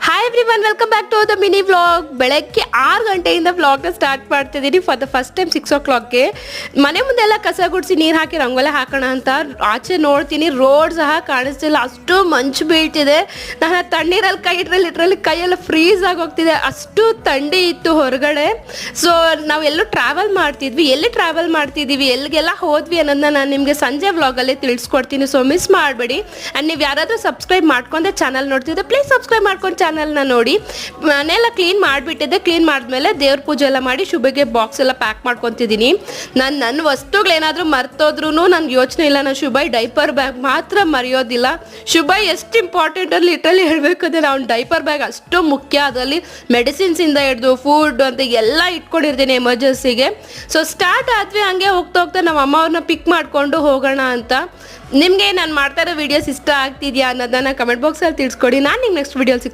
Hi everyone, welcome back to the mini vlog. ಬೆಳಗ್ಗೆ 6 ಗಂಟೆಯಿಂದ ವ್ಲಾಗ್ನ ಸ್ಟಾರ್ಟ್ ಮಾಡ್ತಿದ್ದೀನಿ. ಫಾರ್ ದ ಫಸ್ಟ್ ಟೈಮ್ 6 o'clockಗೆ ಮನೆ ಮುಂದೆಲ್ಲ ಕಸ ಗುಡಿಸಿ ನೀರು ಹಾಕಿ ರಂಗೋಲೆ ಹಾಕೋಣ ಅಂತ ಆಚೆ ನೋಡ್ತೀನಿ. ರೋಡ್ ಸಹ ಕಾಣಿಸ್ತಿಲ್ಲ, ಅಷ್ಟು ಮಂಚು ಬೀಳ್ತಿದೆ. ನಾನು ತಣ್ಣೀರಲ್ಲಿ ಕೈ ಇಟ್ಟರೆ ಲಿಟ್ರಲಿ ಕೈಯೆಲ್ಲ ಫ್ರೀಸ್ ಆಗಿ ಹೋಗ್ತಿದೆ, ಅಷ್ಟು ಥಂಡಿ ಇತ್ತು ಹೊರಗಡೆ. ಸೊ ನಾವೆಲ್ಲೂ ಟ್ರಾವೆಲ್ ಮಾಡ್ತಿದ್ವಿ, ಎಲ್ಲಿ ಟ್ರಾವೆಲ್ ಮಾಡ್ತಿದ್ದೀವಿ, ಎಲ್ಲಿಗೆಲ್ಲ ಹೋದ್ವಿ ಅನ್ನೋದನ್ನ ನಾನು ನಿಮಗೆ ಸಂಜೆ ವ್ಲಾಗಲ್ಲೇ ತಿಳಿಸ್ಕೊಡ್ತೀನಿ. ಸೊ ಮಿಸ್ ಮಾಡಬೇಡಿ. ಆ್ಯಂಡ್ ನೀವು ಯಾರಾದರೂ ಸಬ್ಸ್ಕ್ರೈಬ್ ಮಾಡ್ಕೊಂಡೆ ಚಾನಲ್ ನೋಡ್ತಿದ್ದೆ, ಪ್ಲೀಸ್ ಸಬ್ಸ್ಕ್ರೈಬ್ ಮಾಡ್ಕೊಂಡು ಚಾನಲ್ನ ನೋಡಿ. ಮನೆಯೆಲ್ಲ ಕ್ಲೀನ್ ಮಾಡಿಬಿಟ್ಟಿದ್ದೆ. ಕ್ಲೀನ್ ಮಾಡಿದ್ಮೇಲೆ ದೇವ್ರ ಪೂಜೆ ಎಲ್ಲ ಮಾಡಿ ಶುಭಗೆ ಬಾಕ್ಸ್ ಎಲ್ಲ ಪ್ಯಾಕ್ ಮಾಡ್ಕೊತಿದ್ದೀನಿ. ನನ್ನ ವಸ್ತುಗಳೇನಾದರೂ ಮರ್ತೋದ್ರೂ ನನಗೆ ಯೋಚನೆ ಇಲ್ಲ. ನಾನು ಶುಭ ಡೈಪರ್ ಬ್ಯಾಗ್ ಮಾತ್ರ ಮರೆಯೋದಿಲ್ಲ. ಶುಭ ಎಷ್ಟು ಇಂಪಾರ್ಟೆಂಟ್ ಅಲ್ಲಿ ಲಿಟ್ರಲಿ ಹೇಳಬೇಕಂದ್ರೆ ನಾವು ಡೈಪರ್ ಬ್ಯಾಗ್ ಅಷ್ಟು ಮುಖ್ಯ. ಅದರಲ್ಲಿ ಮೆಡಿಸಿನ್ಸಿಂದ ಹಿಡಿದು ಫುಡ್ ಅಂತ ಎಲ್ಲ ಇಟ್ಕೊಂಡಿರ್ತೀನಿ ಎಮರ್ಜೆನ್ಸಿಗೆ. ಸೊ ಸ್ಟಾರ್ಟ್ ಆದ್ವಿ. ಹಂಗೆ ಹೋಗ್ತಾ ಹೋಗ್ತಾ ನಮ್ಮ ಅಮ್ಮ ಅವ್ರನ್ನ ಪಿಕ್ ಮಾಡಿಕೊಂಡು ಹೋಗೋಣ ಅಂತ. ನಿಮಗೆ ನಾನು ಮಾಡ್ತಾ ಇರೋ ವೀಡಿಯೋಸ್ ಇಷ್ಟ ಆಗ್ತಿದೆಯಾ ಅನ್ನೋದನ್ನ ಕಮೆಂಟ್ ಬಾಕ್ಸಲ್ಲಿ ತಿಳಿಸ್ಕೊಡಿ. ನಾನು ನಿಮ್ಗೆ ನೆಕ್ಸ್ಟ್ ವೀಡಿಯೋ ಸಿಗ್ತೀನಿ.